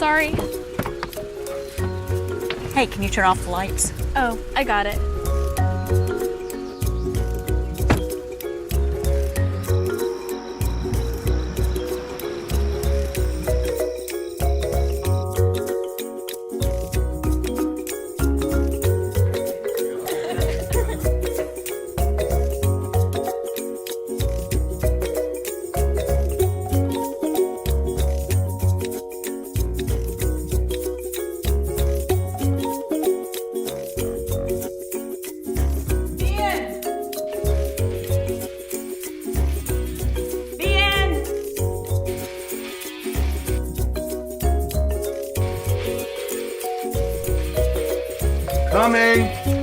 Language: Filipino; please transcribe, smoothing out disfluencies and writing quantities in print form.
Sorry. Hey, can you turn off the lights? Oh, I got it. Coming!